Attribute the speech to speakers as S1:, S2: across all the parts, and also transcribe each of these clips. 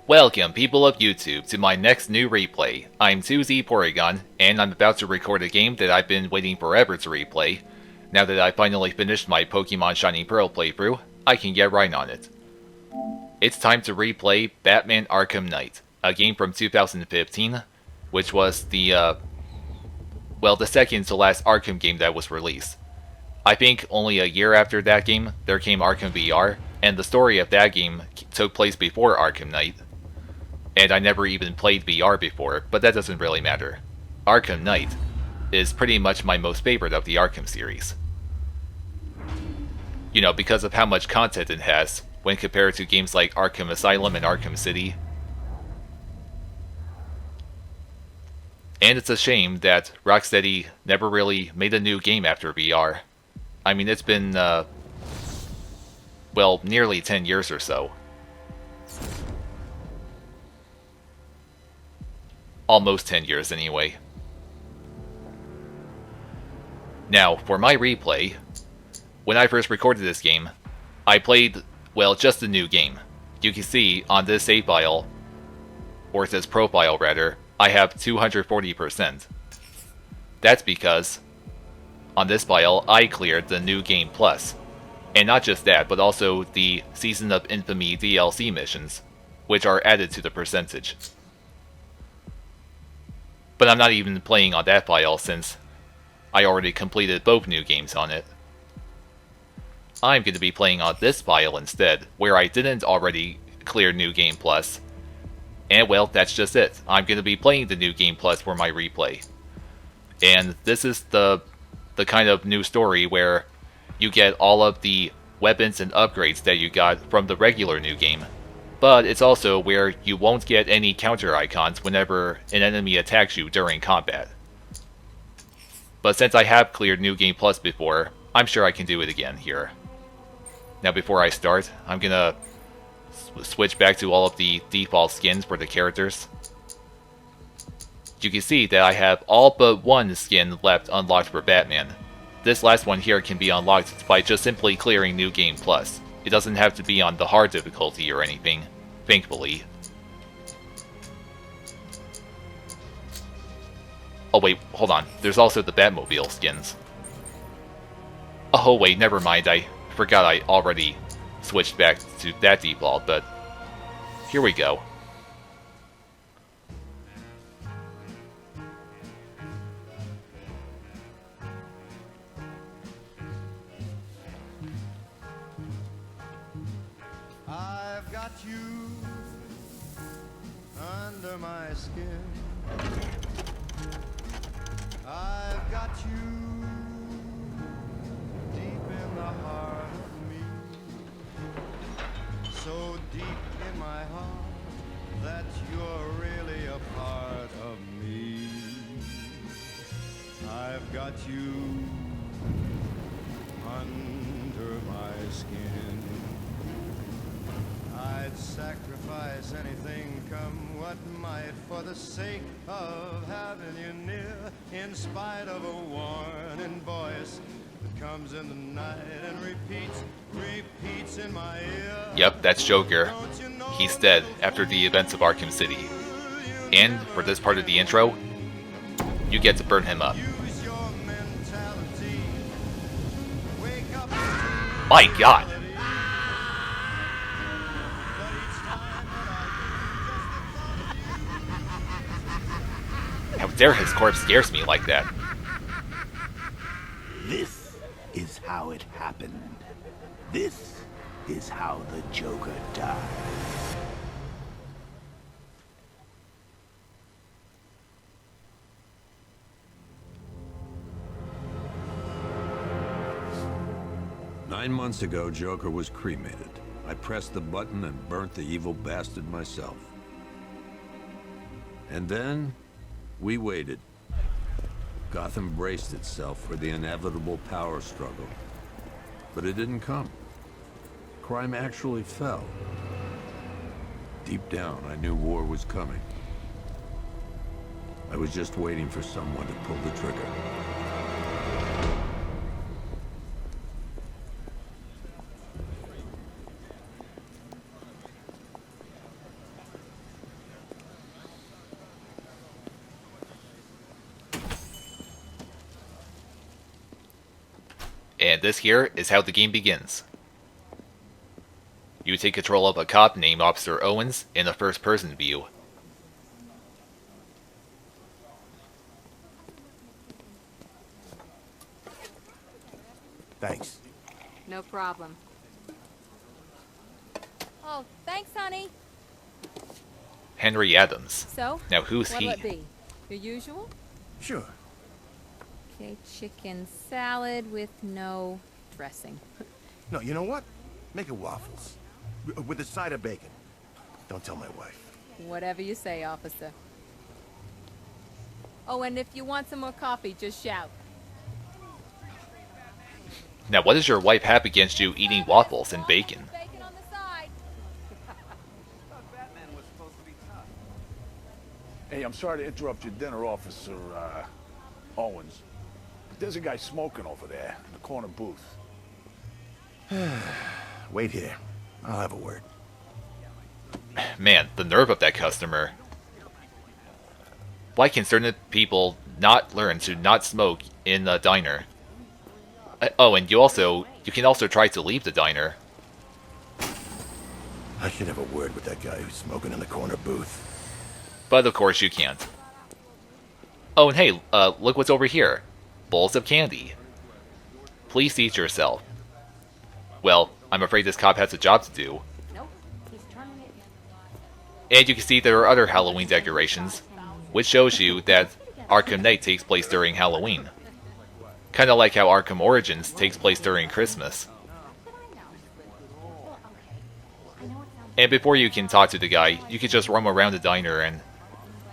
S1: Welcome, people of YouTube, to my next new replay. I'm 2Z Porygon, and I'm about to record a game that I've been waiting forever to replay. Now that I finally finished my Pokemon Shining Pearl playthrough, I can get right on it. It's time to replay Batman Arkham Knight, a game from 2015, which was the second to last Arkham game that was released. I think only a year after that game, there came Arkham VR, and the story of that game took place before Arkham Knight. And I never even played VR before, but that doesn't really matter. Arkham Knight is pretty much my most favorite of the Arkham series. You know, because of how much content it has when compared to games like Arkham Asylum and Arkham City. And it's a shame that Rocksteady never really made a new game after VR. I mean, it's been, nearly 10 years or so. Almost 10 years anyway. Now, for my replay, when I first recorded this game, I played, just the new game. You can see on this save file, or this profile rather, I have 240%. That's because, on this file, I cleared the New Game Plus. And not just that, but also the Season of Infamy DLC missions, which are added to the percentage. But I'm not even playing on that file since I already completed both new games on it. I'm going to be playing on this file instead, where I didn't already clear New Game Plus. And that's just it. I'm going to be playing the New Game Plus for my replay. And this is the kind of new story where you get all of the weapons and upgrades that you got from the regular new game. But it's also where you won't get any counter icons whenever an enemy attacks you during combat. But since I have cleared New Game Plus before, I'm sure I can do it again here. Now before I start, I'm gonna switch back to all of the default skins for the characters. You can see that I have all but one skin left unlocked for Batman. This last one here can be unlocked by just simply clearing New Game Plus. It doesn't have to be on the hard difficulty or anything, thankfully. Oh wait, hold on. There's also the Batmobile skins. Oh wait, never mind. I forgot I already switched back to that default, but here we go.
S2: I've got you under my skin. I've got you deep in the heart of me. So deep in my heart that you're really a part of me. I've got you under my skin. I'd sacrifice anything, come what might, for the sake of having you near, in spite of a warning voice that comes in the night and repeats in my ear.
S1: Yep, that's Joker. He's dead after the events of Arkham City. And for this part of the intro, you get to burn him up. My God! How dare his corpse scares me like that?
S3: This is how it happened. This is how the Joker died.
S4: Nine months ago, Joker was cremated. I pressed the button and burnt the evil bastard myself. And then, we waited. Gotham braced itself for the inevitable power struggle. But it didn't come. Crime actually fell. Deep down, I knew war was coming. I was just waiting for someone to pull the trigger.
S1: And this here is how the game begins. You take control of a cop named Officer Owens in a first-person view.
S3: Thanks.
S5: No problem. Oh, thanks, honey.
S1: Henry Adams.
S5: So?
S1: Now who's
S5: What'll
S1: he?
S5: it be? Your usual?
S3: Sure.
S5: Okay, chicken salad with no dressing.
S3: No, you know what? Make it waffles. With a side of bacon. Don't tell my wife.
S5: Whatever you say, officer. Oh, and if you want some more coffee, just shout.
S1: Now what does your wife have against you eating waffles and bacon?
S5: Bacon on the side.
S6: Hey, I'm sorry to interrupt your dinner, Officer Owens. But there's a guy smoking over there in the corner booth.
S3: Wait here. I'll have a word.
S1: Man, the nerve of that customer. Why can certain people not learn to not smoke in a diner? Oh, and you can also try to leave the diner.
S3: I should have a word with that guy who's smoking in the corner booth.
S1: But of course you can't. Oh, and hey, look what's over here. Bowls of candy. Please seat yourself. Well, I'm afraid this cop has a job to do.
S5: Nope, he's turning it.
S1: And you can see there are other Halloween decorations, which shows you that Arkham Knight takes place during Halloween. Kinda like how Arkham Origins takes place during Christmas. And before you can talk to the guy, you can just roam around the diner and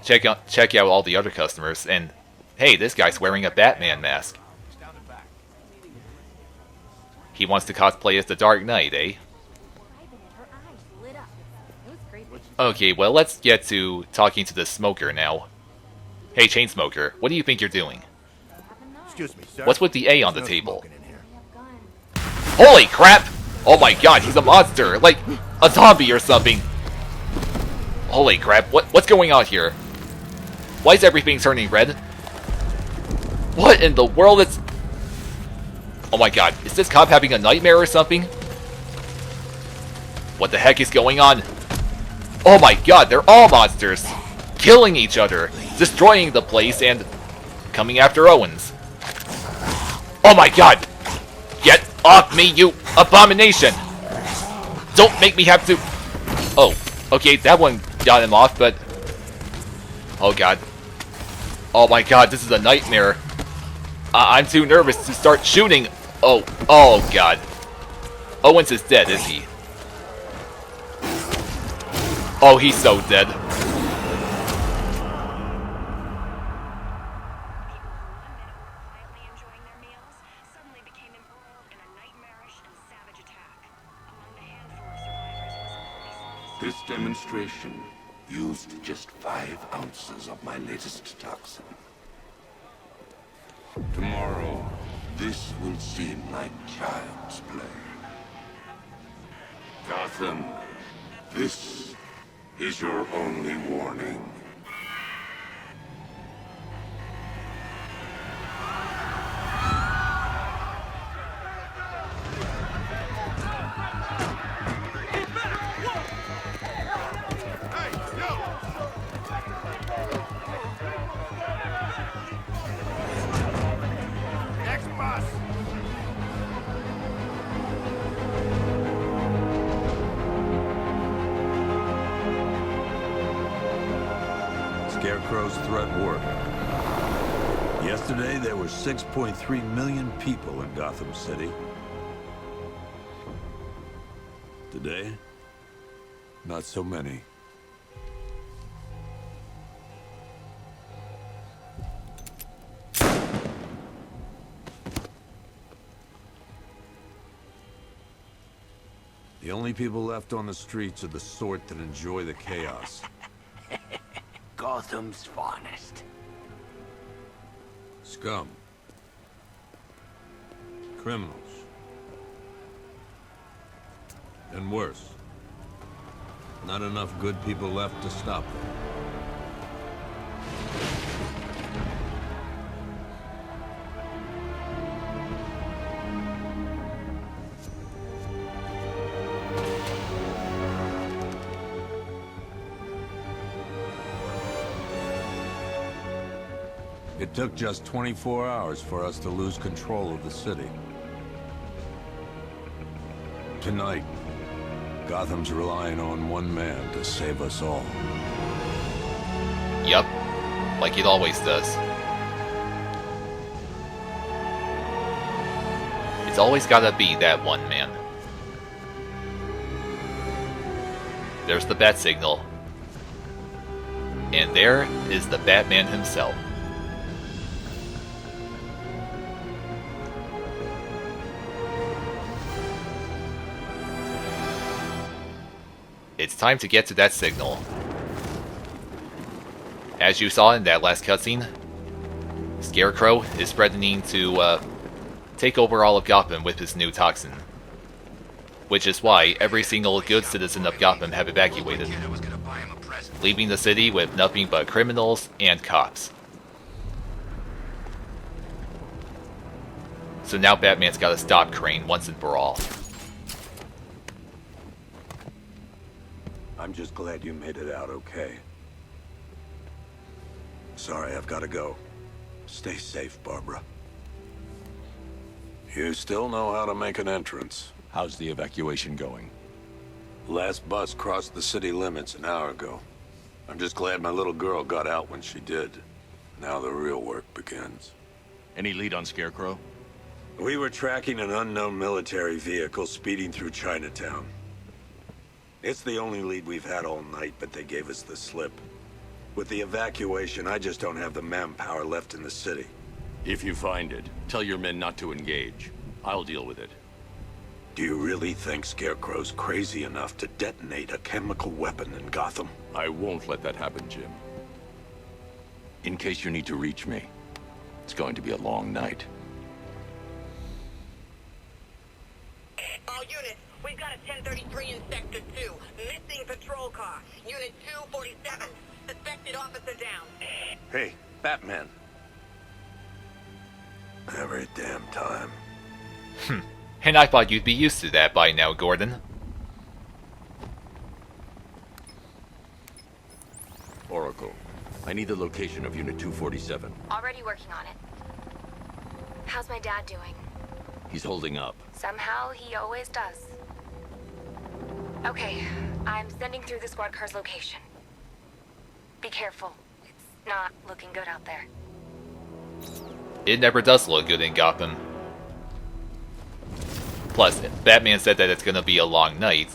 S1: check out all the other customers, and hey, this guy's wearing a Batman mask. He wants to cosplay as the Dark Knight, eh? Okay, well, let's get to talking to the smoker now. Hey, chain smoker, what do you think you're doing?
S3: Excuse me, sir.
S1: What's with the A on the
S3: There's no
S1: table?
S3: smoking in here.
S1: Holy crap! Oh my god, he's a monster! Like, a zombie or something! Holy crap, what's going on here? Why is everything turning red? What in the world is... Oh my god, is this cop having a nightmare or something? What the heck is going on? Oh my god, they're all monsters! Killing each other, destroying the place, and coming after Owens. Oh my god! Get off me, you abomination! Don't make me have to... Oh, okay, that one got him off, but... Oh god. Oh my god, this is a nightmare. I'm too nervous to start shooting. Oh god. Owens is dead, is he? Oh, he's so dead.
S7: This demonstration used just 5 ounces of my latest toxin. Tomorrow, this will seem like child's play. Gotham, this is your only warning.
S4: Scarecrow's threat worked. Yesterday, there were 6.3 million people in Gotham City. Today, not so many. The only people left on the streets are the sort that enjoy the chaos.
S3: Gotham's finest.
S4: Scum. Criminals. And worse. Not enough good people left to stop them. It took just 24 hours for us to lose control of the city. Tonight, Gotham's relying on one man to save us all.
S1: Yup, like it always does. It's always gotta be that one man. There's the bat signal. And there is the Batman himself. It's time to get to that signal. As you saw in that last cutscene, Scarecrow is threatening to take over all of Gotham with his new toxin. Which is why every single good citizen of Gotham have evacuated, leaving the city with nothing but criminals and cops. So now Batman's gotta stop Crane once and for all.
S4: I'm just glad you made it out okay. Sorry, I've gotta go. Stay safe, Barbara. You still know how to make an entrance.
S8: How's the evacuation going?
S4: Last bus crossed the city limits an hour ago. I'm just glad my little girl got out when she did. Now the real work begins.
S8: Any lead on Scarecrow?
S4: We were tracking an unknown military vehicle speeding through Chinatown. It's the only lead we've had all night, but they gave us the slip. With the evacuation, I just don't have the manpower left in the city.
S8: If you find it, tell your men not to engage. I'll deal with it.
S4: Do you really think Scarecrow's crazy enough to detonate a chemical weapon in Gotham?
S8: I won't let that happen, Jim. In case you need to reach me, it's going to be a long night.
S9: All units, we've got a 1033 in Sector 2. Missing patrol car. Unit 247. Suspected officer down.
S4: Hey, Batman. Every damn time.
S1: And I thought you'd be used to that by now, Gordon.
S8: Oracle, I need the location of Unit 247.
S10: Already working on it. How's my dad doing?
S8: He's holding up.
S10: Somehow he always does. Okay, I'm sending through the squad car's location. Be careful. It's not looking good out there.
S1: It never does look good in Gotham. Plus, Batman said that it's gonna be a long night.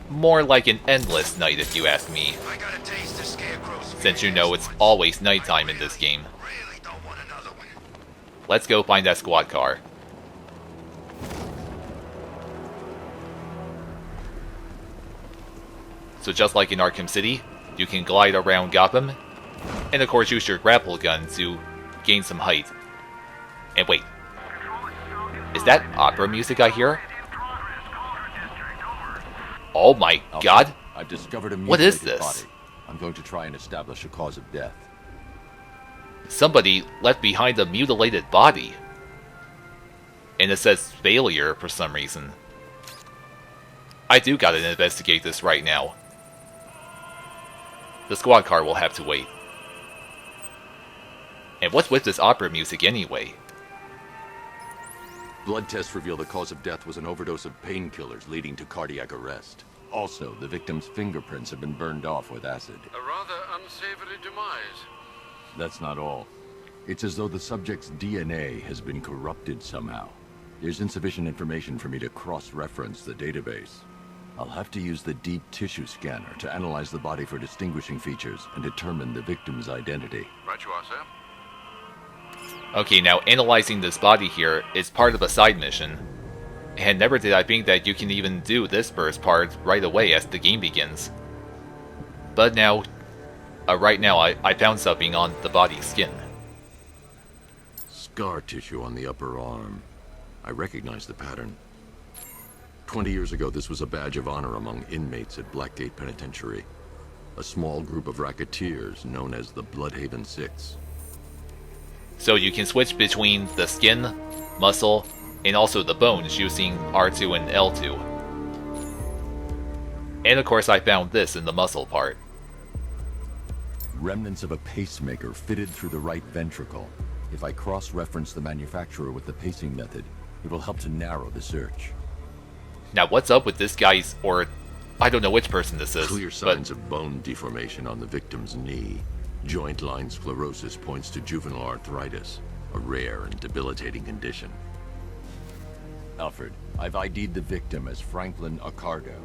S1: More like an endless night if you ask me.
S2: I got a taste of Scarecrow's
S1: Since you know it's always nighttime in this game.
S2: really don't want another one.
S1: Let's go find that squad car. So just like in Arkham City, you can glide around Gotham, and of course use your grapple gun to gain some height. And wait, is that opera music I hear? Oh my god!
S8: I've discovered a
S1: What is
S8: mutilated
S1: this?
S8: body. I'm going to try and establish a cause of death.
S1: Somebody left behind a mutilated body. And it says failure for some reason. I do gotta investigate this right now. The squad car will have to wait. And what's with this opera music anyway?
S8: Blood tests reveal the cause of death was an overdose of painkillers leading to cardiac arrest. Also, the victim's fingerprints have been burned off with acid.
S11: A rather unsavory demise.
S8: That's not all. It's as though the subject's DNA has been corrupted somehow. There's insufficient information for me to cross-reference the database. I'll have to use the deep tissue scanner to analyze the body for distinguishing features and determine the victim's identity.
S11: Right you are, sir.
S1: Okay, now analyzing this body here is part of a side mission. And never did I think that you can even do this first part right away as the game begins. But now, right now I found something on the body's skin.
S8: Scar tissue on the upper arm. I recognize the pattern. 20 years ago, this was a badge of honor among inmates at Blackgate Penitentiary. A small group of racketeers known as the Bloodhaven Six.
S1: So you can switch between the skin, muscle, and also the bones using R2 and L2. And of course I found this in the muscle part.
S8: remnants of a pacemaker fitted through the right ventricle. If I cross-reference the manufacturer with the pacing method, it will help to narrow the search.
S1: Now what's up with this guy's, or I don't know which person this is,
S8: Clear signs of bone deformation on the victim's knee. Joint line sclerosis points to juvenile arthritis, a rare and debilitating condition. Alfred, I've ID'd the victim as Franklin Accardo.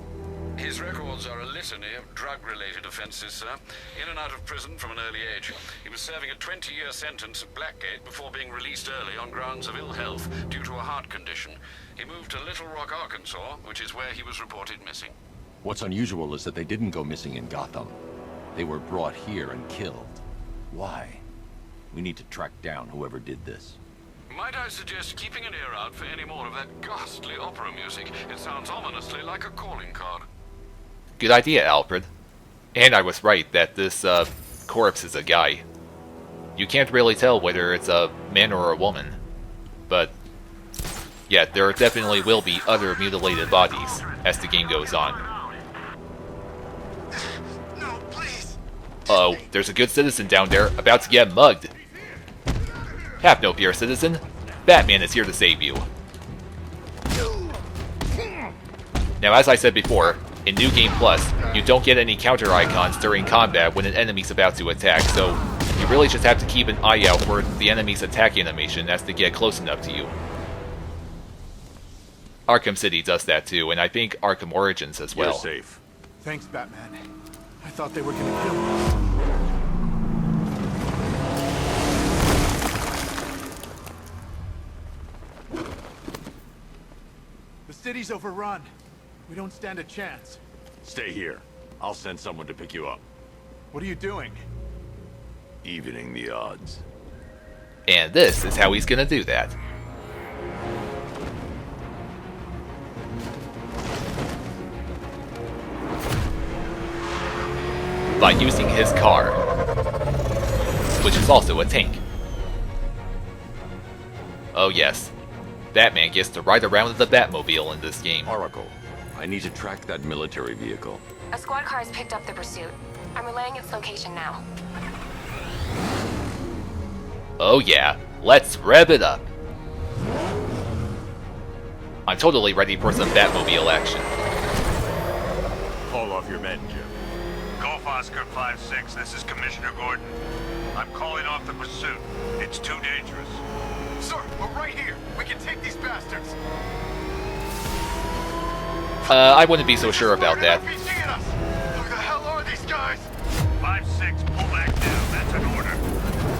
S11: His records are a litany of drug-related offenses, sir. In and out of prison from an early age. He was serving a 20-year sentence at Blackgate before being released early on grounds of ill health due to a heart condition. He moved to Little Rock, Arkansas, which is where he was reported missing.
S8: What's unusual is that they didn't go missing in Gotham. They were brought here and killed. Why? We need to track down whoever did this.
S11: Might I suggest keeping an ear out for any more of that ghastly opera music? It sounds ominously like a calling card.
S1: Good idea, Alfred. And I was right that this corpse is a guy. You can't really tell whether it's a man or a woman. But yeah, there definitely will be other mutilated bodies as the game goes on. Uh-oh, there's a good citizen down there about to get mugged. Have no fear, citizen. Batman is here to save you. Now, as I said before, in New Game Plus, you don't get any counter icons during combat when an enemy's about to attack, so you really just have to keep an eye out for the enemy's attack animation as they get close enough to you. Arkham City does that too, and I think Arkham Origins as well.
S6: You're safe. Thanks, Batman. I thought they were gonna kill us. The city's overrun. We don't stand a chance.
S8: Stay here. I'll send someone to pick you up.
S6: What are you doing?
S8: Evening the odds.
S1: And this is how he's gonna do that. By using his car, which is also a tank. Oh yes, Batman gets to ride around in the Batmobile in this game.
S8: Oracle, I need to track that military vehicle.
S10: A squad car has picked up the pursuit. I'm relaying its location now.
S1: Oh yeah, let's rev it up. I'm totally ready for some Batmobile action.
S8: Call off your men, Jim.
S12: Golf Oscar 5-6, this is Commissioner Gordon. I'm calling off the pursuit. It's too dangerous.
S2: Sir, we're right here. We can take these bastards.
S1: I wouldn't be so sure about that.
S2: Who the hell are these guys?
S12: 5-6, pull back down. That's an order.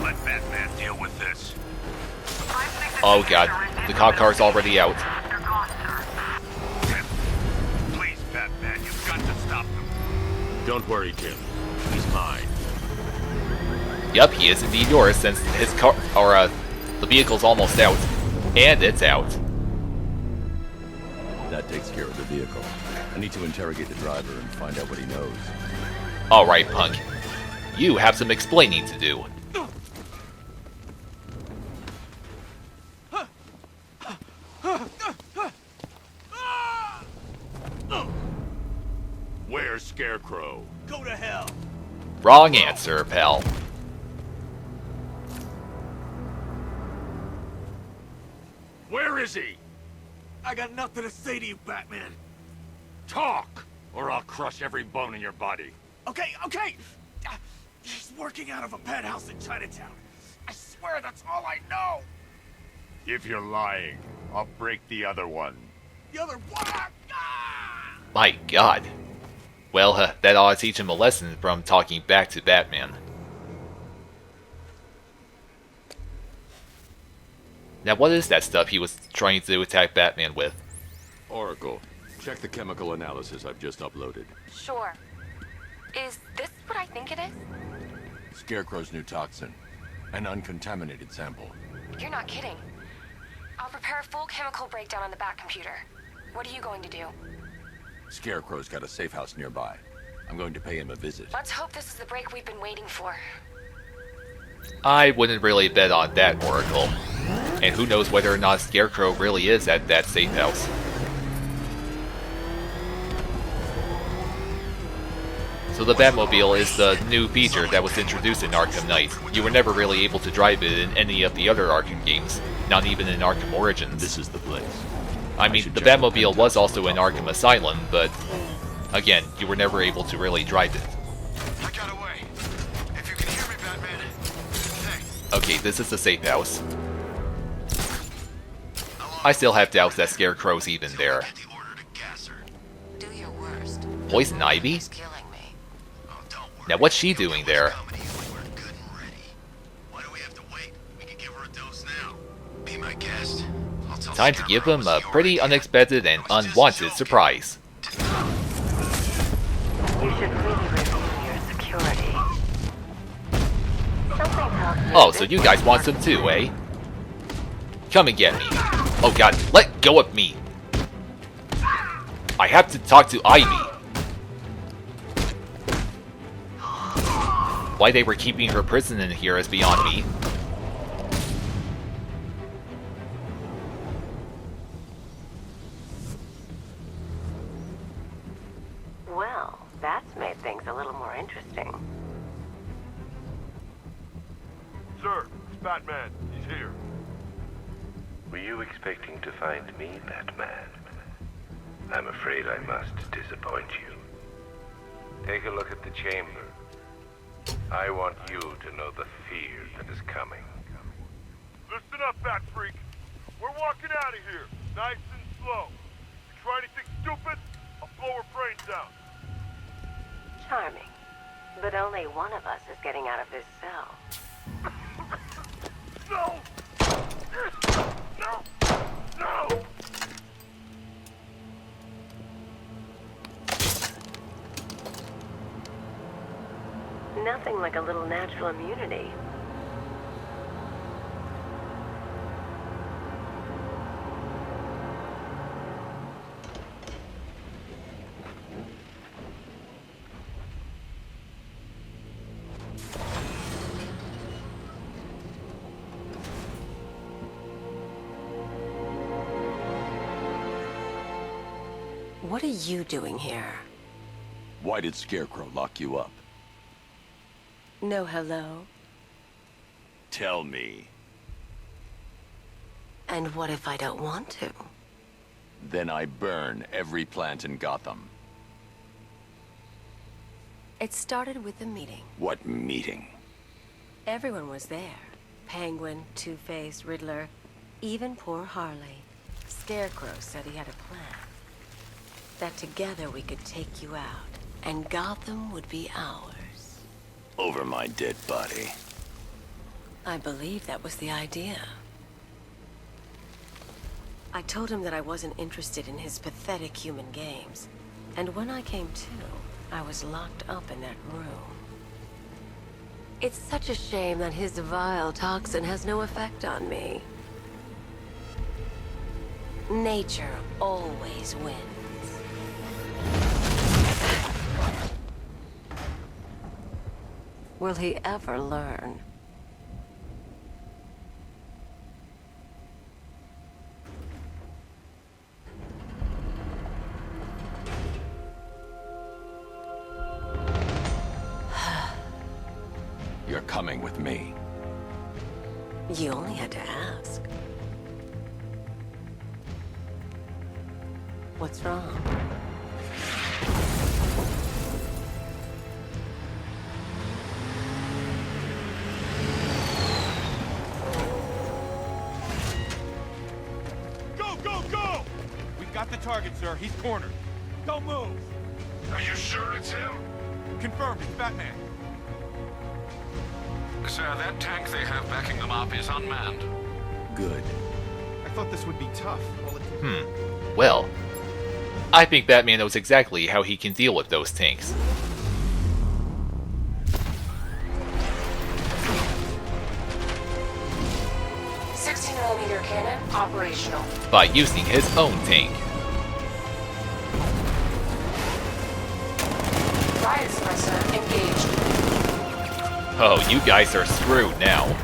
S12: Let Batman deal with this.
S1: Oh god, the cop car's already out.
S12: Please, Batman, you've got to stop them.
S8: Don't worry, Jim. He's mine.
S1: Yup, he is indeed yours since his car, or the vehicle's almost out. And it's out.
S8: That takes care of the vehicle. I need to interrogate the driver and find out what he knows.
S1: Alright, punk. You have some explaining to do.
S8: Where's Scarecrow?
S6: Go to hell.
S1: Wrong answer, pal.
S8: Where is he?
S6: I got nothing to say to you, Batman.
S8: Talk, or I'll crush every bone in your body.
S6: Okay. He's working out of a penthouse in Chinatown. I swear that's all I know.
S8: If you're lying, I'll break the other one.
S6: The other one.
S1: My god. Well, that ought to teach him a lesson from talking back to Batman. Now, what is that stuff he was trying to attack Batman with?
S8: Oracle, check the chemical analysis I've just uploaded.
S10: Sure. Is this what I think it is?
S8: Scarecrow's new toxin. An uncontaminated sample.
S10: You're not kidding. I'll prepare a full chemical breakdown on the Bat computer. What are you going to do?
S8: Scarecrow's got a safe house nearby. I'm going to pay him a visit.
S10: Let's hope this is the break we've been waiting for.
S1: I wouldn't really bet on that, Oracle. And who knows whether or not Scarecrow really is at that safe house. So the Batmobile is the new feature that was introduced in Arkham Knight. You were never really able to drive it in any of the other Arkham games, not even in Arkham Origins.
S8: This is the place.
S1: I mean, the Batmobile was also in Arkham Asylum, but again, you were never able to really drive it.
S2: I got away. If you can hear me, Batman. Thanks.
S1: Okay, this is the safe house. I still have doubts that Scarecrow's even there.
S10: Do your worst.
S1: Poison Ivy?
S10: He's killing me.
S1: Now what's she doing there? Time to give him a pretty unexpected and unwanted surprise.
S10: You should really review your security. Something tells me
S1: Oh, so
S10: this
S1: you guys want some too, eh? Come and get me. Oh god, let go of me. I have to talk to Ivy. Why they were keeping her prison in here is beyond me.
S10: Well, that's made things a little more interesting.
S12: Sir, it's Batman. He's here.
S13: Were you expecting to find me, Batman? I'm afraid I must disappoint you. Take a look at the chamber. I want you to know the fear that is coming.
S12: Listen up, Bat Freak. We're walking out of here, nice and slow. You try anything stupid, I'll blow her brains out.
S10: Charming. But only one of us is getting out of this cell.
S12: No! No! No!
S10: Nothing like a little natural immunity. What are you doing here?
S8: Why did Scarecrow lock you up?
S10: No hello.
S8: Tell me.
S10: And what if I don't want to?
S8: Then I burn every plant in Gotham.
S10: It started with a meeting.
S8: What meeting?
S10: Everyone was there. Penguin, Two-Face, Riddler, even poor Harley. Scarecrow said he had a plan. That together we could take you out, and Gotham would be ours.
S8: Over my dead body.
S10: I believe that was the idea. I told him that I wasn't interested in his pathetic human games. And when I came to, I was locked up in that room. It's such a shame that his vile toxin has no effect on me. Nature always wins. Will he ever learn?
S8: You're coming with me.
S10: You only had to ask. What's wrong?
S12: Go! We've got the target, sir. He's cornered. Don't move.
S11: Are you sure it's him?
S12: Confirmed. It's Batman.
S11: Sir, that tank they have backing them up is unmanned.
S8: Good.
S12: I thought this would be tough.
S1: Well, I think Batman knows exactly how he can deal with those tanks.
S10: .60mm cannon operational.
S1: By using his own tank.
S10: Riot suppressor engaged.
S1: Oh, you guys are screwed now.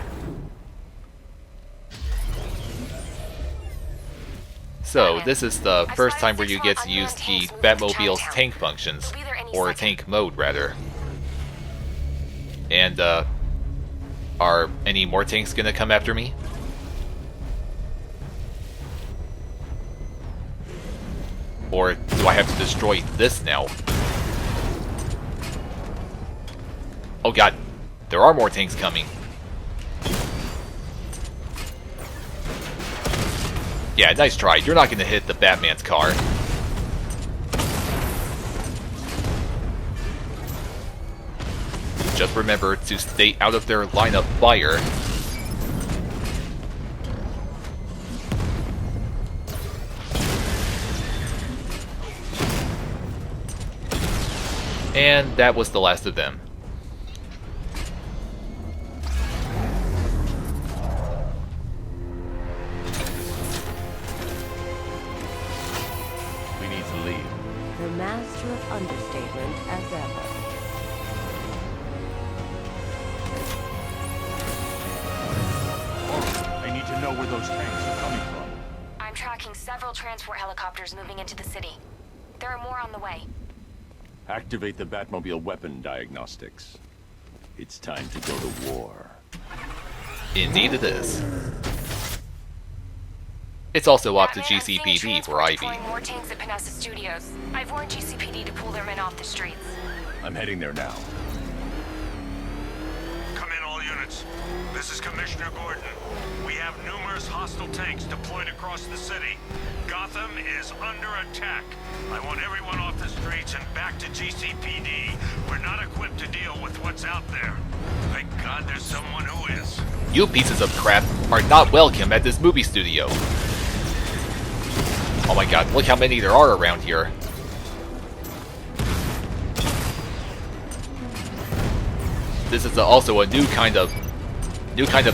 S1: So, this is the first time where you get to use the Batmobile's tank functions. or tank mode, rather. And, are any more tanks gonna come after me? Or do I have to destroy this now? Oh god, there are more tanks coming. Yeah, nice try. You're not gonna hit the Batman's car. Just remember to stay out of their line of fire. And that was the last of them.
S8: We need to leave.
S10: The master of understatement as ever.
S6: I need to know where those tanks are coming from.
S14: I'm tracking several transport helicopters moving into the city. There are more on the way.
S8: Activate the Batmobile weapon diagnostics. It's time to go to war.
S1: Indeed it is. It's also up to
S14: Batman, I'm seeing
S1: GCPD for
S14: transport
S1: Ivy.
S14: deploying more tanks at Panessa Studios. I've warned GCPD to pull their men off the streets.
S8: I'm heading there now.
S12: Come in, all units. This is Commissioner Gordon. We have numerous hostile tanks deployed across the city. Gotham is under attack. I want everyone off the streets and back to GCPD. We're not equipped to deal with what's out there. Thank God there's someone who is.
S1: You pieces of crap are not welcome at this movie studio. Oh my god, look how many there are around here. This is also a new kind of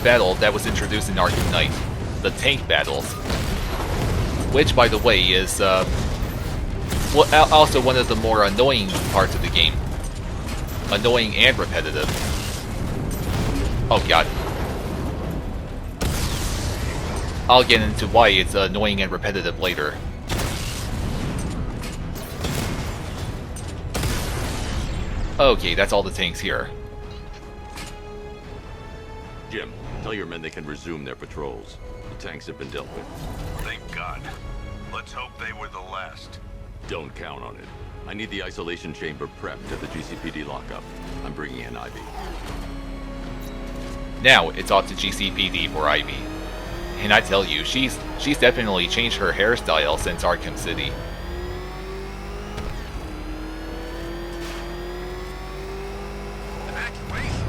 S1: battle that was introduced in Arkham Knight, the tank battles, which, by the way, is also one of the more annoying parts of the game. Annoying and repetitive. Oh god. I'll get into why it's annoying and repetitive later. Okay, that's all the tanks here.
S8: Jim, tell your men they can resume their patrols. The tanks have been dealt with.
S12: Thank God. Let's hope they were the last.
S8: Don't count on it. I need the isolation chamber prepped at the GCPD lockup. I'm bringing in Ivy.
S1: Now it's off to GCPD for Ivy. And I tell you, she's definitely changed her hairstyle since Arkham City.
S3: Evacuation?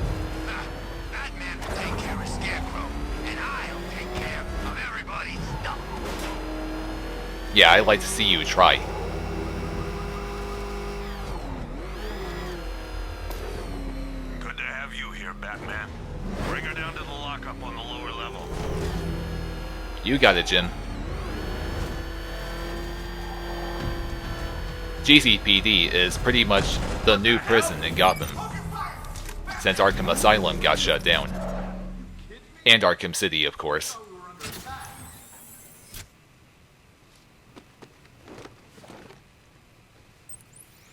S3: Batman will take care of Scarecrow, and I'll take care of everybody's stuff.
S1: Yeah, I'd like to see you try.
S12: Good to have you here, Batman. Bring her down to the lockup on the lower level.
S1: You got it, Jim. GCPD is pretty much the new prison in Gotham, since Arkham Asylum got shut down. And Arkham City, of course.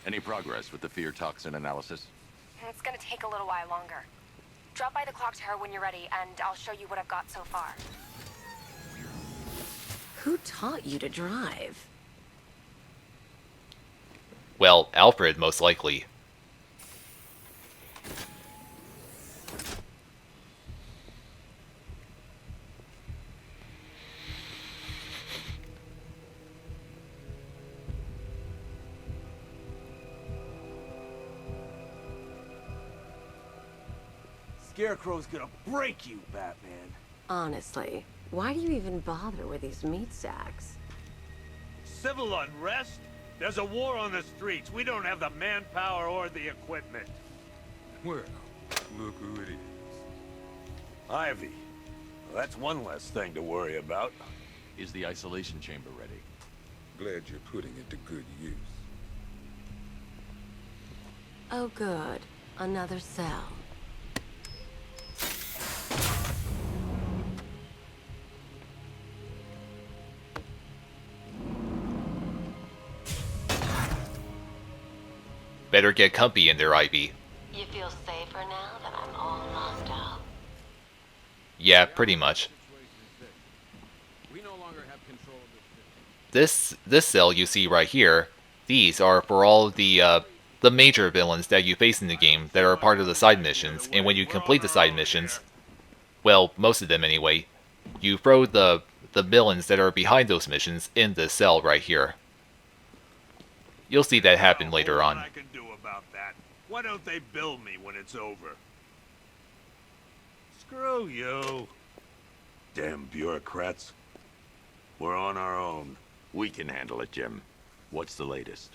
S8: Any progress with the fear toxin analysis?
S14: It's gonna take a little while longer. Drop by the clock tower when you're ready, and I'll show you what I've got so far.
S10: Who taught you to drive?
S1: Well, Alfred, most likely.
S15: Scarecrow's gonna break you, Batman.
S10: Honestly, why do you even bother with these meat sacks?
S12: Civil unrest? There's a war on the streets. We don't have the manpower or the equipment.
S4: Well, look who it is. Ivy. Well, that's one less thing to worry about.
S8: Is the isolation chamber ready?
S7: Glad you're putting it to good use.
S10: Oh good, another cell.
S1: better get comfy in there, Ivy.
S10: You feel safer now that I'm all locked up?
S1: Yeah, pretty much.
S16: We no longer have control of this.
S1: This cell you see right here, these are for all the major villains that you face in the game that are part of the side missions, and when you complete the side missions, well, most of them anyway, you throw the villains that are behind those missions in this cell right here. You'll see that happen later on.
S12: What I can do about that? Why don't they bill me when it's over? Screw you.
S4: Damn bureaucrats. We're on our own.
S8: We can handle it, Jim. What's the latest?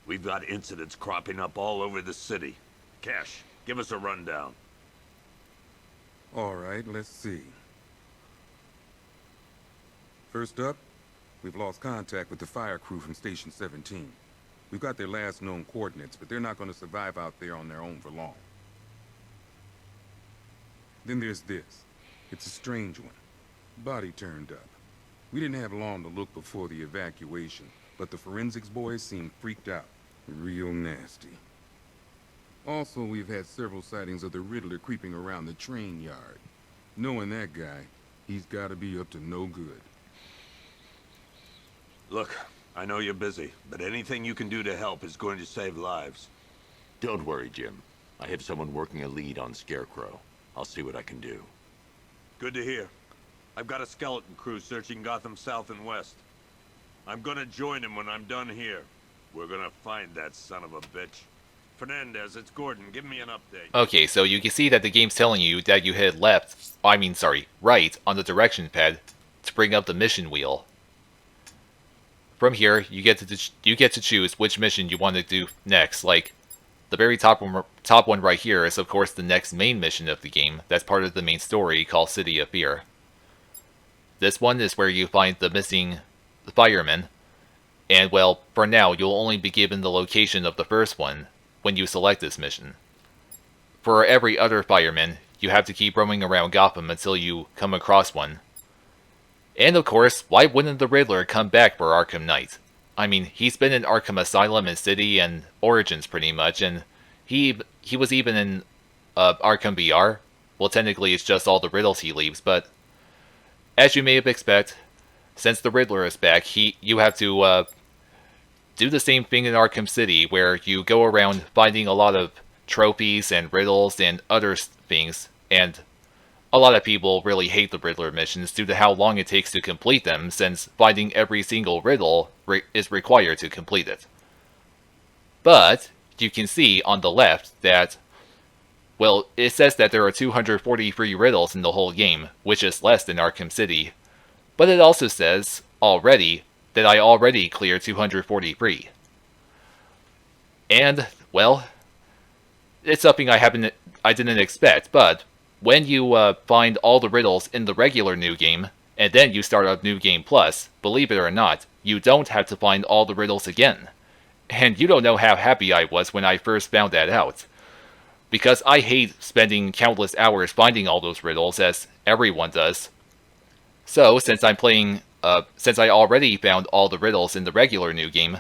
S4: We've got incidents cropping up all over the city. Cash, give us a rundown.
S17: All right, let's see. First up, we've lost contact with the fire crew from Station 17. We've got their last known coordinates, but they're not going to survive out there on their own for long. Then there's this. It's a strange one. Body turned up. We didn't have long to look before the evacuation, but the forensics boys seemed freaked out. Real nasty. Also, we've had several sightings of the Riddler creeping around the train yard. Knowing that guy, he's got to be up to no good.
S4: Look, I know you're busy, but anything you can do to help is going to save lives.
S8: Don't worry, Jim. I have someone working a lead on Scarecrow. I'll see what I can do.
S4: Good to hear. I've got a skeleton crew searching Gotham South and West. I'm gonna join him when I'm done here. We're gonna find that son of a bitch. Fernandez, it's Gordon. Give me an update.
S1: Okay, so you can see that the game's telling you that you hit right on the direction pad to bring up the mission wheel. From here, you get to choose which mission you want to do next. Like, the very top one right here is, of course, the next main mission of the game. That's part of the main story called City of Fear. This one is where you find the missing firemen. And, well, for now, you'll only be given the location of the first one when you select this mission. For every other fireman, you have to keep roaming around Gotham until you come across one. And of course, why wouldn't the Riddler come back for Arkham Knight? I mean, he's been in Arkham Asylum and City and Origins pretty much, and he was even in Arkham VR. Well, technically it's just all the riddles he leaves, but as you may have expected, since the Riddler is back, you have to do the same thing in Arkham City, where you go around finding a lot of trophies and riddles and other things, and a lot of people really hate the Riddler missions due to how long it takes to complete them, since finding every single riddle is required to complete it. But you can see on the left that, well, it says that there are 243 riddles in the whole game, which is less than Arkham City. But it also says, already, that I already cleared 243. And, well, it's something I didn't expect, but when you find all the riddles in the regular New Game, and then you start up New Game Plus, believe it or not, you don't have to find all the riddles again. And you don't know how happy I was when I first found that out. Because I hate spending countless hours finding all those riddles, as everyone does. So, since I already found all the riddles in the regular New Game,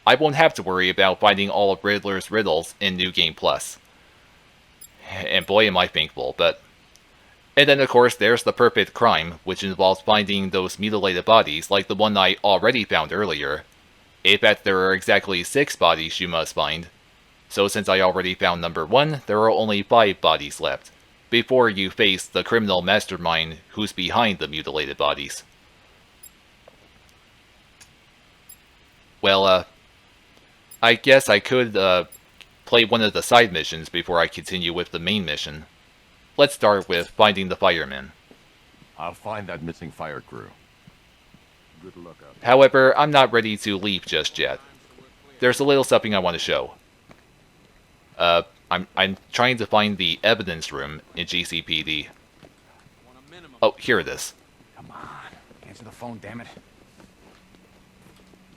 S1: I won't have to worry about finding all of Riddler's riddles in New Game Plus. And boy am I thankful, but... And then of course there's the perfect crime, which involves finding those mutilated bodies like the one I already found earlier. In fact, there are exactly 6 bodies you must find. So since I already found number 1, there are only 5 bodies left, before you face the criminal mastermind who's behind the mutilated bodies. Well, I guess I could play one of the side missions before I continue with the main mission. Let's start with finding the firemen.
S8: I'll find that missing fire crew.
S6: Good luck out.
S1: However, I'm not ready to leave just yet. There's a little something I want to show. I'm trying to find the evidence room in GCPD. Oh, here it is.
S16: Come on, answer the phone, damn it.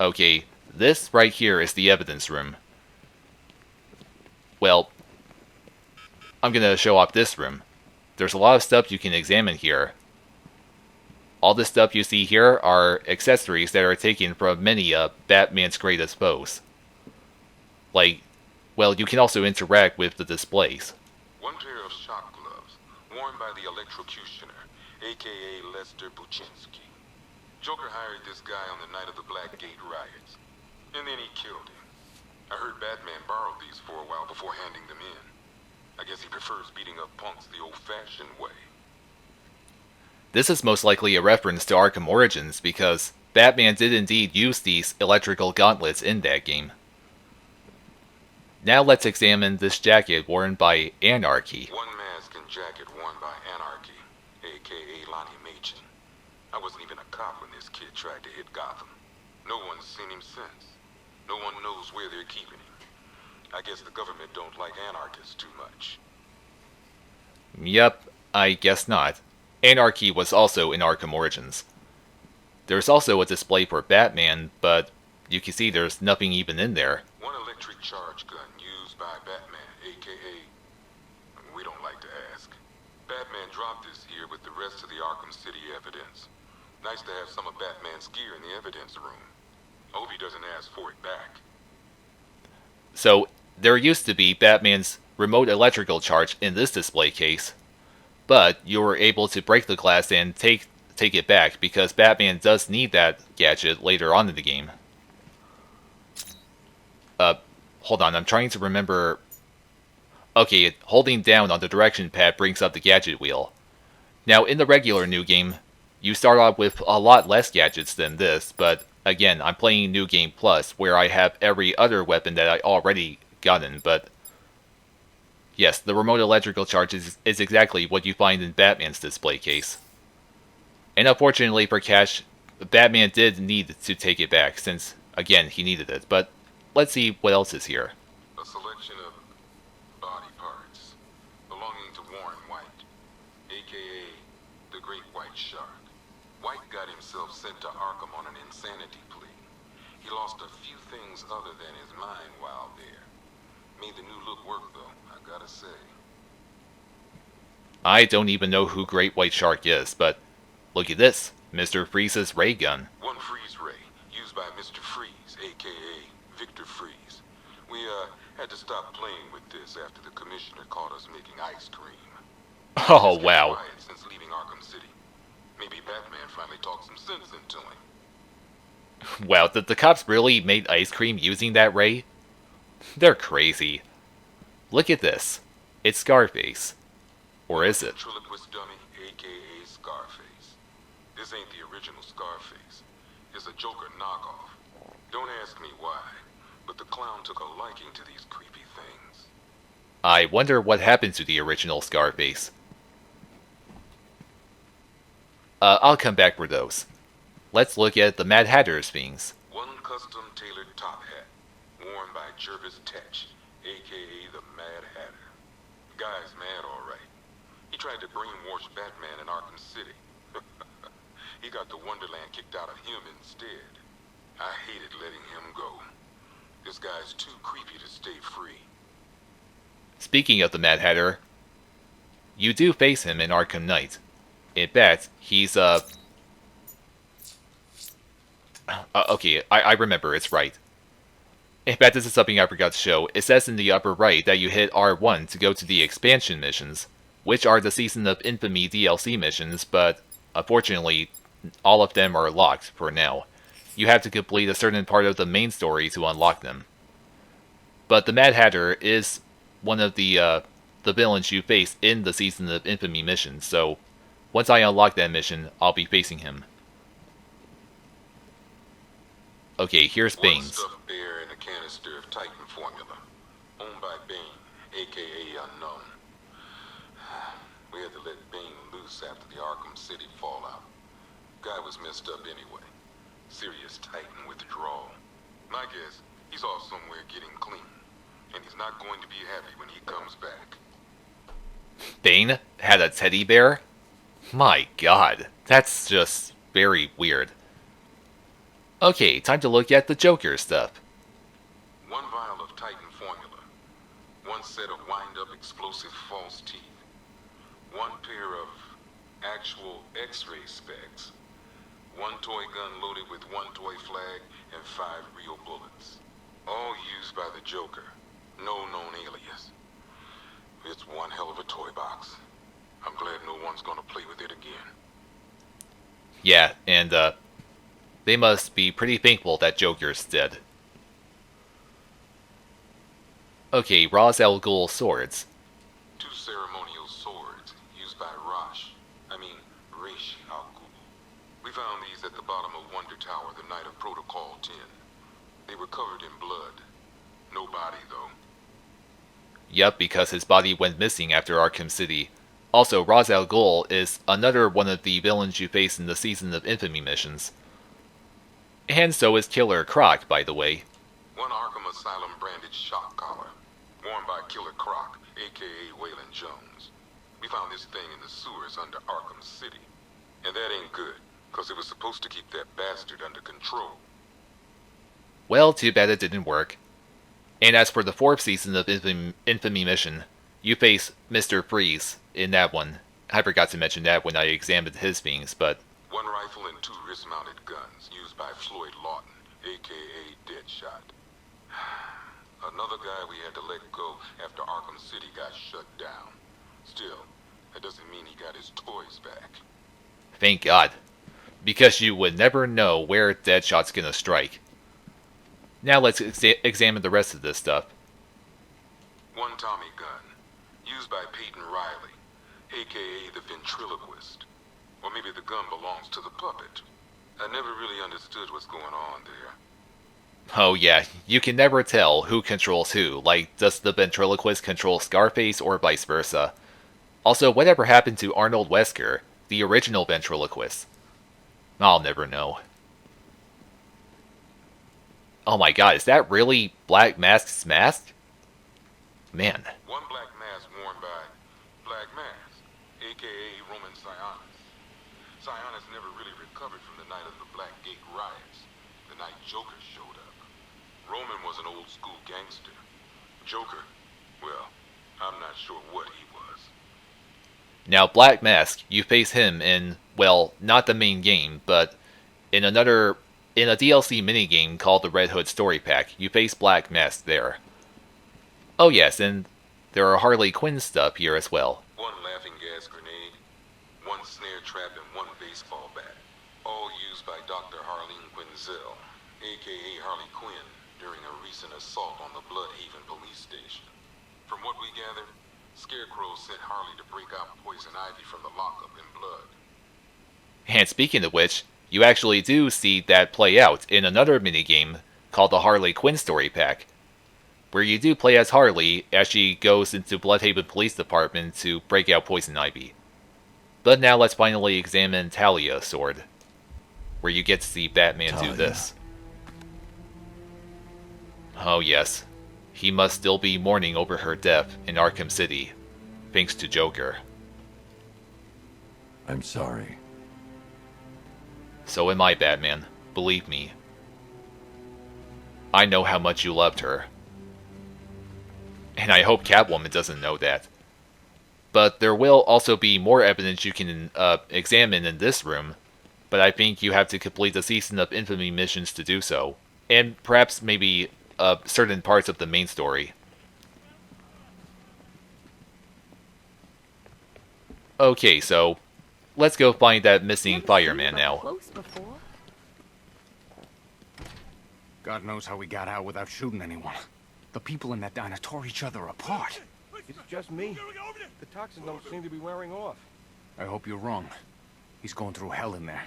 S1: Okay, this right here is the evidence room. Well, I'm gonna show off this room. There's a lot of stuff you can examine here. All the stuff you see here are accessories that are taken from many of Batman's greatest foes. Like, well, you can also interact with the displays.
S7: One pair of shock gloves, worn by the electrocutioner, aka Lester Buczynski. Joker hired this guy on the night of the Blackgate riots, and then he killed him. I heard Batman borrowed these for a while before handing them in. I guess he prefers beating up punks the old-fashioned way.
S1: This is most likely a reference to Arkham Origins, because Batman did indeed use these electrical gauntlets in that game. Now let's examine this jacket worn by Anarchy.
S7: One mask and jacket worn by Anarchy, aka Lonnie Machin. I wasn't even a cop when this kid tried to hit Gotham. No one's seen him since. No one knows where they're keeping him. I guess the government don't like anarchists too much.
S1: Yep, I guess not. Anarchy was also in Arkham Origins. There's also a display for Batman, but you can see there's nothing even in there.
S7: One electric charge gun used by Batman, aka... we don't like to ask. Batman dropped this here with the rest of the Arkham City evidence. Nice to have some of Batman's gear in the evidence room. Hope he doesn't ask for it back.
S1: So, there used to be Batman's remote electrical charge in this display case, but you were able to break the glass and take it back because Batman does need that gadget later on in the game. Hold on, I'm trying to remember... Okay, holding down on the direction pad brings up the gadget wheel. Now, in the regular New Game, you start off with a lot less gadgets than this, but again, I'm playing New Game Plus, where I have every other weapon that I already gotten, but... Yes, the remote electrical charge is exactly what you find in Batman's display case. And unfortunately for Cash, Batman did need to take it back, since, again, he needed it, but let's see what else is here.
S7: A selection of body parts belonging to Warren White, aka the Great White Shark. White got himself sent to Arkham on an insanity plea. He lost a few things other than his mind while there. Made the new look work though, I gotta say.
S1: I don't even know who Great White Shark is, but look at this, Mr. Freeze's ray gun.
S7: One freeze ray, used by Mr. Freeze, aka Victor Freeze. We had to stop playing with this after the commissioner caught us making ice cream.
S1: Oh, wow.
S7: Quiet since leaving Arkham City. Maybe Batman finally talked some sense into him.
S1: Wow, did the cops really make ice cream using that ray? They're crazy. Look at this. It's Scarface. Or is it?
S7: Ventriloquist dummy, aka Scarface. This ain't the original Scarface. It's a Joker knockoff. Don't ask me why, but the clown took a liking to these creepy things.
S1: I wonder what happened to the original Scarface. I'll come back for those. Let's look at the Mad Hatter's things.
S7: One custom-tailored top hat, worn by Jervis Tetch, aka the Mad Hatter. The guy's mad, all right. He tried to brainwash Batman in Arkham City. He got the Wonderland kicked out of him instead. I hated letting him go. This guy's too creepy to stay free.
S1: Speaking of the Mad Hatter, you do face him in Arkham Knight. In fact, he's, okay, I remember, it's right. In fact, this is something I forgot to show. It says in the upper right that you hit R1 to go to the expansion missions, which are the Season of Infamy DLC missions, but unfortunately, all of them are locked for now. You have to complete a certain part of the main story to unlock them. But the Mad Hatter is one of the villains you face in the Season of Infamy mission, so once I unlock that mission, I'll be facing him. Okay, here's Bane's.
S7: One stuffed bear and a canister of Titan formula, owned by Bane, aka Unknown. We had to let Bane loose after the Arkham City fallout. Guy was messed up anyway. Serious Titan withdrawal. My guess, he's off somewhere getting clean, and he's not going to be happy when he comes back.
S1: Bane had a teddy bear? My god, that's just very weird. Okay, time to look at the Joker stuff.
S7: One vial of Titan formula. One set of wind-up explosive false teeth. One pair of actual X-ray specs. One toy gun loaded with one toy flag and 5 real bullets. All used by the Joker. No known alias. It's one hell of a toy box. I'm glad no one's gonna play with it again.
S1: Yeah, and they must be pretty thankful that Joker's dead. Okay, Ra's al Ghul swords.
S7: 2 ceremonial swords used by Ra's al Ghul. We found these at the bottom of Wonder Tower the night of Protocol 10. They were covered in blood. No body, though.
S1: Yep, because his body went missing after Arkham City. Also, Ra's al Ghul is another one of the villains you face in the Season of Infamy missions. And so is Killer Croc, by the way.
S7: One Arkham Asylum branded shock collar, worn by Killer Croc, aka Waylon Jones. We found this thing in the sewers under Arkham City. And that ain't good, because it was supposed to keep that bastard under control.
S1: Well, too bad it didn't work. And as for the 4th season of Infamy mission, you face Mr. Freeze in that one. I forgot to mention that when I examined his things, but...
S7: 1 rifle and 2 wrist-mounted guns used by Floyd Lawton, aka Deadshot. Another guy we had to let go after Arkham City got shut down. Still, that doesn't mean he got his toys back.
S1: Thank God. Because you would never know where Deadshot's gonna strike. Now let's examine the rest of this stuff.
S7: 1 Tommy gun, used by Peyton Riley, aka the ventriloquist. Or maybe the gun belongs to the puppet. I never really understood what's going on there.
S1: Oh yeah, you can never tell who controls who. Like, does the ventriloquist control Scarface or vice versa? Also, whatever happened to Arnold Wesker, the original ventriloquist? I'll never know. Oh my god, is that really Black Mask's mask? Man.
S7: 1 black mask worn by Black Mask, aka Roman Sionis. Sionis never really recovered from the night of the Blackgate riots, the night Joker showed up. Roman was an old school gangster. Joker, well, I'm not sure what he was.
S1: Now, Black Mask, you face him in, well, not the main game, but in a DLC minigame called the Red Hood Story Pack, you face Black Mask there. Oh yes, and there are Harley Quinn stuff here as well.
S7: 1 laughing gas grenade, 1 snare trap, and 1 baseball bat. All used by Dr. Harleen Quinzel, aka Harley Quinn, during a recent assault on the Bloodhaven police station. From what we gathered, Scarecrow sent Harley to break out Poison Ivy from the lockup in blood.
S1: And speaking of which, you actually do see that play out in another minigame called the Harley Quinn Story Pack, where you do play as Harley as she goes into Bloodhaven Police Department to break out Poison Ivy. But now let's finally examine Talia's sword, where you get to see Batman do this. Oh yes, he must still be mourning over her death in Arkham City, thanks to Joker.
S8: I'm sorry.
S1: So am I, Batman. Believe me. I know how much you loved her. And I hope Catwoman doesn't know that. But there will also be more evidence you can examine in this room, but I think you have to complete the Season of Infamy missions to do so. And perhaps maybe certain parts of the main story. Okay, so let's go find that missing fireman now.
S16: God knows how we got out without shooting anyone. The people in that diner tore each other apart.
S15: It's just me. The toxins don't seem to be wearing off.
S16: I hope you're wrong. He's going through hell in there.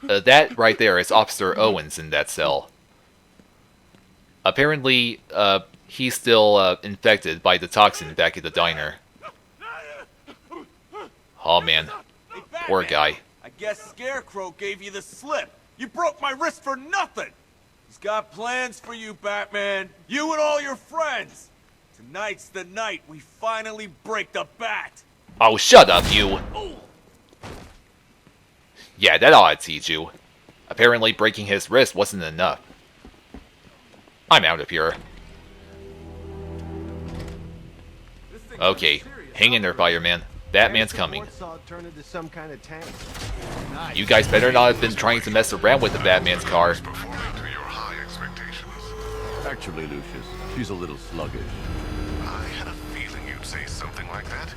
S1: That right there is Officer Owens in that cell. Apparently, he's still infected by the toxin back at the diner. Oh man,
S15: Hey,
S1: poor guy.
S15: I guess Scarecrow gave you the slip. You broke my wrist for nothing. He's got plans for you, Batman. You and all your friends. Tonight's the night we finally break the bat.
S1: Oh, shut up, you! Yeah, that ought to teach you. Apparently breaking his wrist wasn't enough. I'm out of here. Okay, hang in there, fireman. Batman's coming. You guys better not have been trying to mess around with the Batman's car.
S6: I
S8: Actually, Lucius, she's a little sluggish.
S18: I had a feeling you'd say something like that.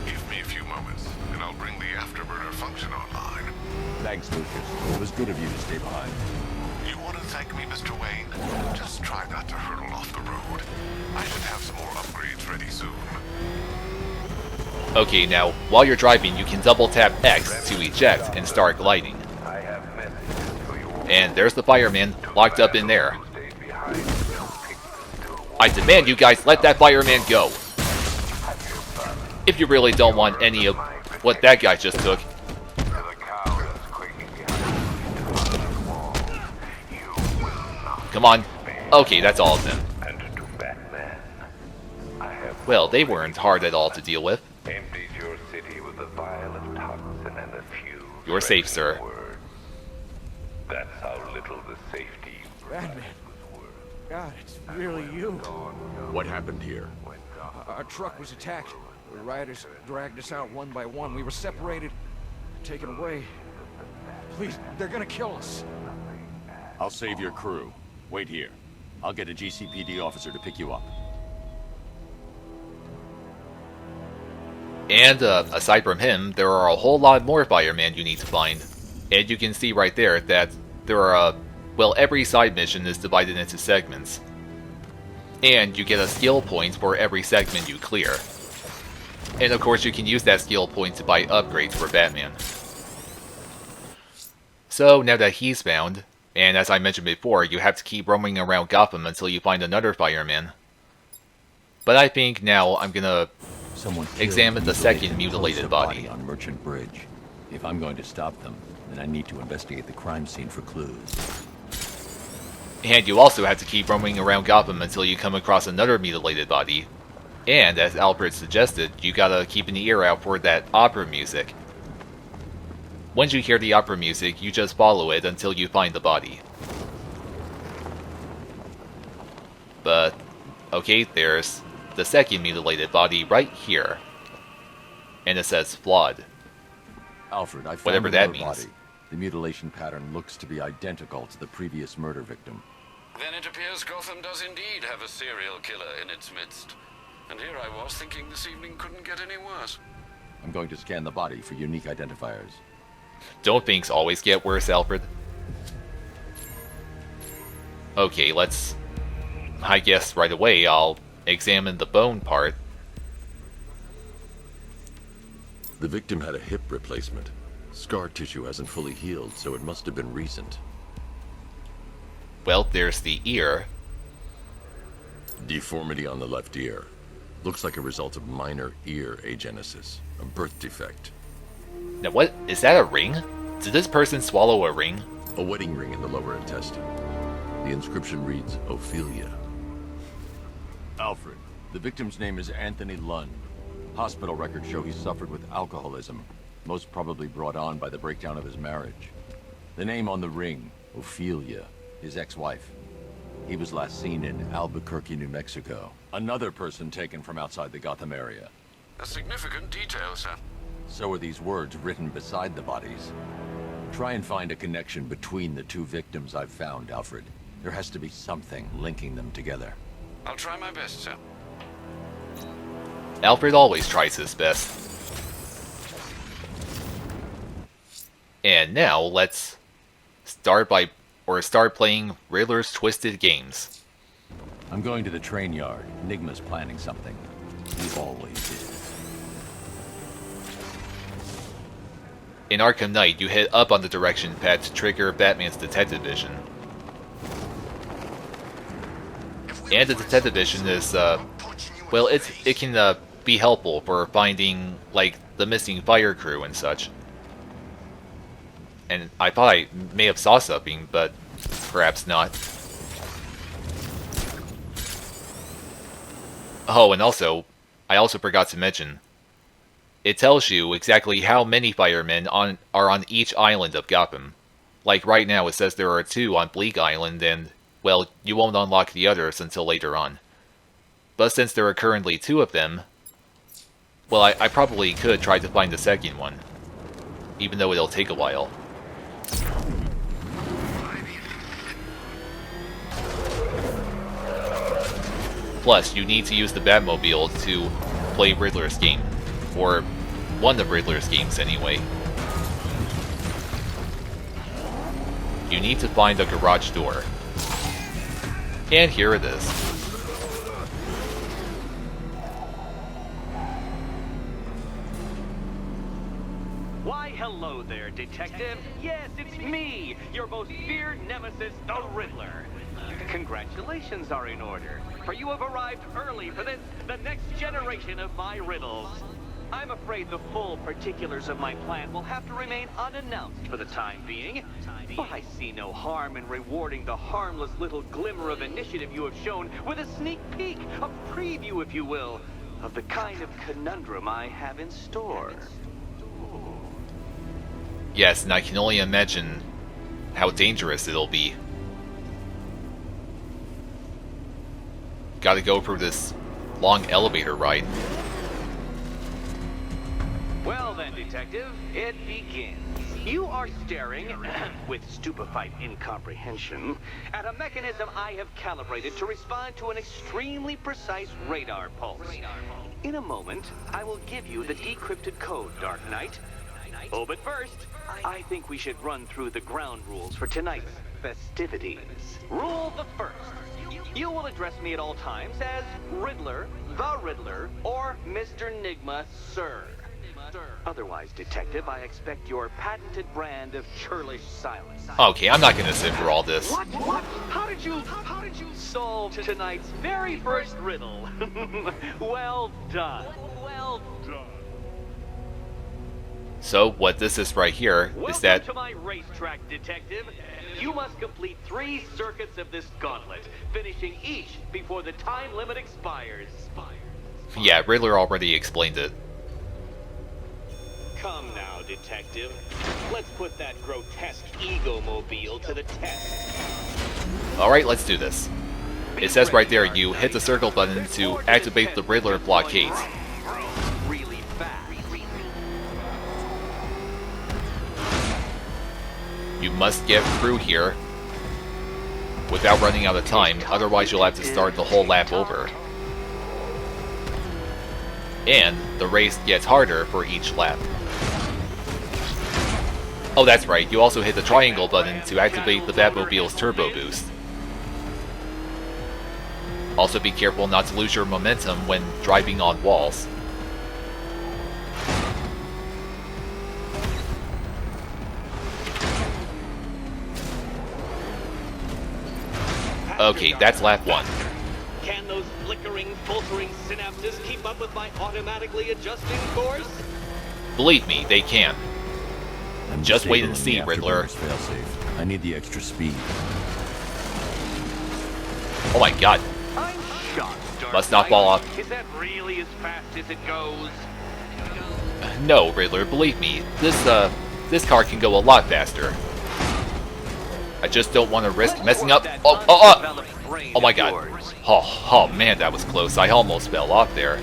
S18: Give me a few moments, and I'll bring the afterburner function online.
S8: Thanks, Lucius. It was good of you to stay behind.
S18: You want to thank me, Mr. Wayne? Just try not to hurtle off the road. I should have some more upgrades ready soon.
S1: Okay, now, while you're driving, you can double tap X to eject and start gliding. And there's the fireman, locked up in there. I demand you guys let that fireman go. If you really don't want any of what that guy just took. Come on. Okay, that's all of them. Well, they weren't hard at all to deal with.
S13: Emptied your city with a violent toxin and a few.
S1: You're safe, sir.
S13: That's how little the safety.
S16: Batman. God, it's really you.
S8: What happened here?
S16: Our truck was attacked. The rioters dragged us out one by one. We were separated, taken away. Please, they're gonna kill us.
S8: I'll save your crew. Wait here. I'll get a GCPD officer to pick you up.
S1: And aside from him, there are a whole lot more firemen you need to find. And you can see right there that there are, well, every side mission is divided into segments. And you get a skill point for every segment you clear. And of course you can use that skill point to buy upgrades for Batman. So now that he's found, and as I mentioned before, you have to keep roaming around Gotham until you find another fireman. But I think now I'm gonna examine the second mutilated body
S8: on Merchant Bridge. If I'm going to stop them, then I need to investigate the crime scene for clues.
S1: And you also have to keep roaming around Gotham until you come across another mutilated body. And as Alfred suggested, you gotta keep an ear out for that opera music. Once you hear the opera music, you just follow it until you find the body. But, okay, there's the second mutilated body right here. And it says flawed.
S8: Alfred, I found
S1: whatever that means.
S8: Body. The mutilation pattern looks to be identical to the previous murder victim.
S11: Then it appears Gotham does indeed have a serial killer in its midst. And here I was thinking this evening couldn't get any worse.
S8: I'm going to scan the body for unique identifiers.
S1: Don't things always get worse, Alfred? Okay, let's... I guess right away I'll examine the bone part.
S8: The victim had a hip replacement. Scar tissue hasn't fully healed, so it must have been recent.
S1: Well, there's the ear.
S8: Deformity on the left ear. Looks like a result of minor ear agenesis, a birth defect.
S1: Now what? Is that a ring? Did this person swallow a ring?
S8: A wedding ring in the lower intestine. The inscription reads, Ophelia. Alfred, the victim's name is Anthony Lund. Hospital records show he suffered with alcoholism, most probably brought on by the breakdown of his marriage. The name on the ring, Ophelia, his ex-wife. He was last seen in Albuquerque, New Mexico. Another person taken from outside the Gotham area.
S11: A significant detail, sir.
S8: So are these words written beside the bodies. Try and find a connection between the two victims I've found, Alfred. There has to be something linking them together.
S11: I'll try my best, sir.
S1: Alfred always tries his best. And now let's start playing Riddler's Twisted Games.
S8: I'm going to the train yard. Enigma's planning something. He always is.
S1: In Arkham Knight, you hit up on the direction pad to trigger Batman's detective vision. And the detective vision is, well, it can be helpful for finding, like, the missing fire crew and such. And I thought I may have saw something, but perhaps not. Oh, and also, I also forgot to mention, it tells you exactly how many firemen are on each island of Gotham. Like right now it says there are 2 on Bleak Island and, well, you won't unlock the others until later on. But since there are currently 2 of them, well, I probably could try to find the second one. Even though it'll take a while. Plus, you need to use the Batmobile to play Riddler's game. Or one of Riddler's games, anyway. You need to find the garage door. And here it is.
S19: Why, hello there, Detective. Yes, it's me, your most feared nemesis, the Riddler. Congratulations are in order, for you have arrived early for this, the next generation of my riddles. I'm afraid the full particulars of my plan will have to remain unannounced for the time being. But I see no harm in rewarding the harmless little glimmer of initiative you have shown with a sneak peek, a preview, if you will, of the kind of conundrum I have in store.
S1: Yes, and I can only imagine how dangerous it'll be. Gotta go through this long elevator ride.
S19: Well then, Detective, it begins. You are staring, with stupefied incomprehension, at a mechanism I have calibrated to respond to an extremely precise radar pulse. In a moment, I will give you the decrypted code, Dark Knight. Oh, but first, I think we should run through the ground rules for tonight's festivities. Rule the first. You will address me at all times as Riddler, the Riddler, or Mr. Nigma, sir. Otherwise, Detective, I expect your patented brand of churlish silence.
S1: Okay, I'm not gonna sit for all this.
S19: What? How did you solve tonight's very first riddle? Well done. Well done.
S1: So, what this is right here is that...
S19: Welcome to my racetrack, Detective. You must complete 3 circuits of this gauntlet, finishing each before the time limit expires.
S1: Yeah, Riddler already explained it.
S19: Come now, Detective. Let's put that grotesque ego-mobile to the test.
S1: Alright, let's do this. It says right there, you hit the circle button to activate the Riddler blockade.
S19: Really fast.
S1: You must get through here without running out of time, otherwise you'll have to start the whole lap over. And the race gets harder for each lap. Oh, that's right, you also hit the triangle button to activate the Batmobile's turbo boost. Also be careful not to lose your momentum when driving on walls. Okay, that's lap 1.
S19: Can those flickering, filtering synapses keep up with my automatically adjusting course?
S1: Believe me, they can. Just wait and see, Riddler.
S8: Failsafe. I need the extra speed.
S1: Oh my god.
S19: I'm shocked, Dark
S1: Must not fall off.
S19: Is that really as fast as it goes?
S1: No, Riddler, believe me. This car can go a lot faster. I just don't want to risk messing up. Oh my god. Oh man, that was close. I almost fell off there.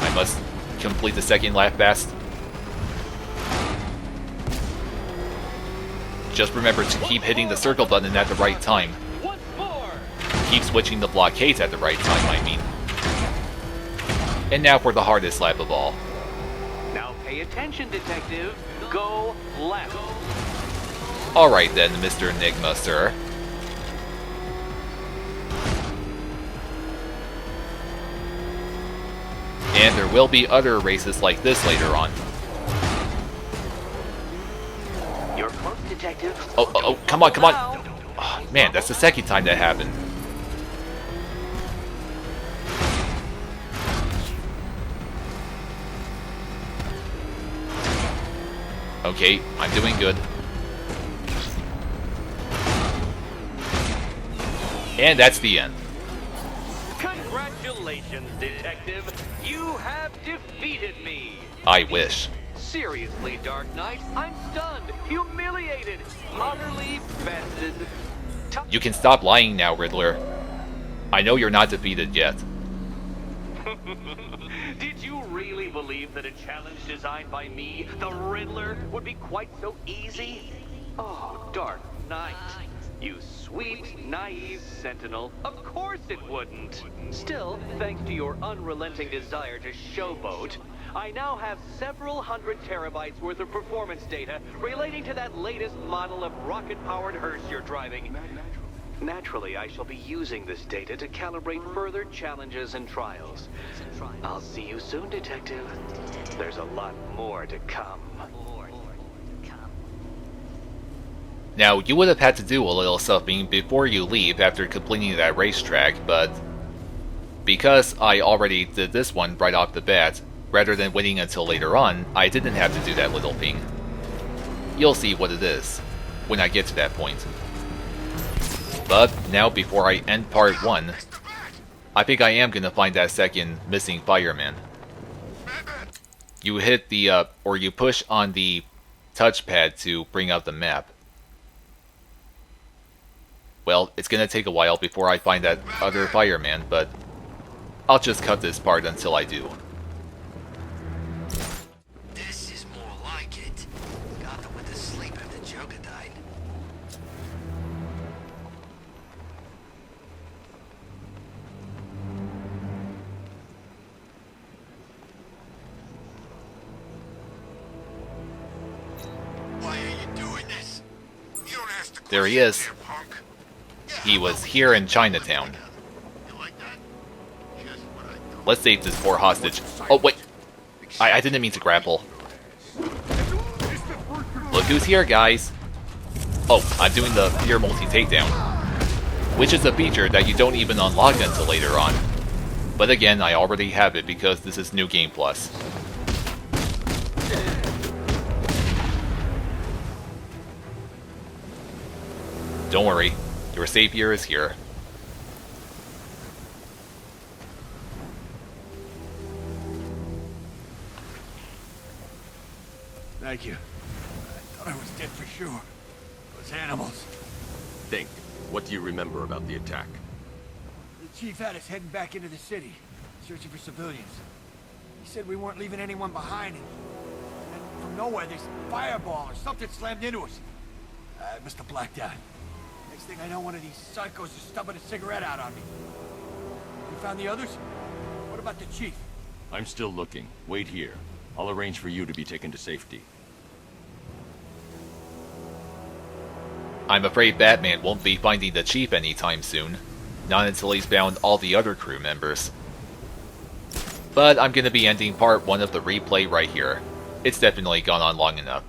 S1: I must complete the second lap fast. Just remember to keep hitting the circle button at the right time. Keep switching the blockades at the right time, I mean. And now for the hardest lap of all.
S19: Now pay attention, Detective. Go left.
S1: Alright then, Mr. Enigma, sir. And there will be other races like this later on.
S19: You're close, Detective.
S1: Oh, come on. Oh, man, that's the second time that happened. Okay, I'm doing good. And that's the end.
S19: Congratulations, Detective. You have defeated me.
S1: I wish.
S19: Seriously, Dark Knight, I'm stunned, humiliated, utterly bested.
S1: You can stop lying now, Riddler. I know you're not defeated yet.
S19: Did you really believe that a challenge designed by me, the Riddler, would be quite so easy? Oh, Dark Knight. You sweet, naive sentinel. Of course it wouldn't. Still, thanks to your unrelenting desire to showboat, I now have several hundred terabytes worth of performance data relating to that latest model of rocket-powered hearse you're driving. Naturally, I shall be using this data to calibrate further challenges and trials. I'll see you soon, Detective. There's a lot more to come.
S1: Now, you would have had to do a little something before you leave after completing that racetrack, but because I already did this one right off the bat, rather than waiting until later on, I didn't have to do that little thing. You'll see what it is when I get to that point. But now, before I end part 1, I think I am gonna find that second missing fireman. You hit the, or you push on the touchpad to bring up the map. Well, it's gonna take a while before I find that other fireman, but I'll just cut this part until I do.
S3: This is more like it. Gotham went to sleep after Joker died. Why are you doing this? You don't ask the
S1: There he is. He was here in Chinatown. Let's save this poor hostage. Oh, wait. I didn't mean to grapple. Look who's here, guys. Oh, I'm doing the fear multi-takedown, which is a feature that you don't even unlock until later on. But again, I already have it because this is New Game Plus. Don't worry, your savior is here.
S15: Thank you. I thought I was dead for sure. Those animals.
S8: Think. What do you remember about the attack?
S16: The chief had us heading back into the city, searching for civilians. He said we weren't leaving anyone behind, and then from nowhere this fireball or something slammed into us. I must have blacked out. Next thing I know, one of these psychos is stubbing a cigarette out on me. You found the others? What about the chief?
S8: I'm still looking. Wait here. I'll arrange for you to be taken to safety.
S1: I'm afraid Batman won't be finding the chief anytime soon. Not until he's found all the other crew members. But I'm gonna be ending part 1 of the replay right here. It's definitely gone on long enough.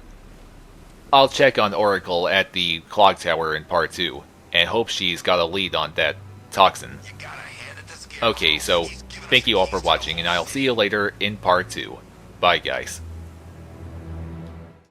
S1: I'll check on Oracle at the clock tower in part 2, and hope she's got a lead on that toxin. Okay, so thank you all for watching, and I'll see you later in part 2. Bye, guys.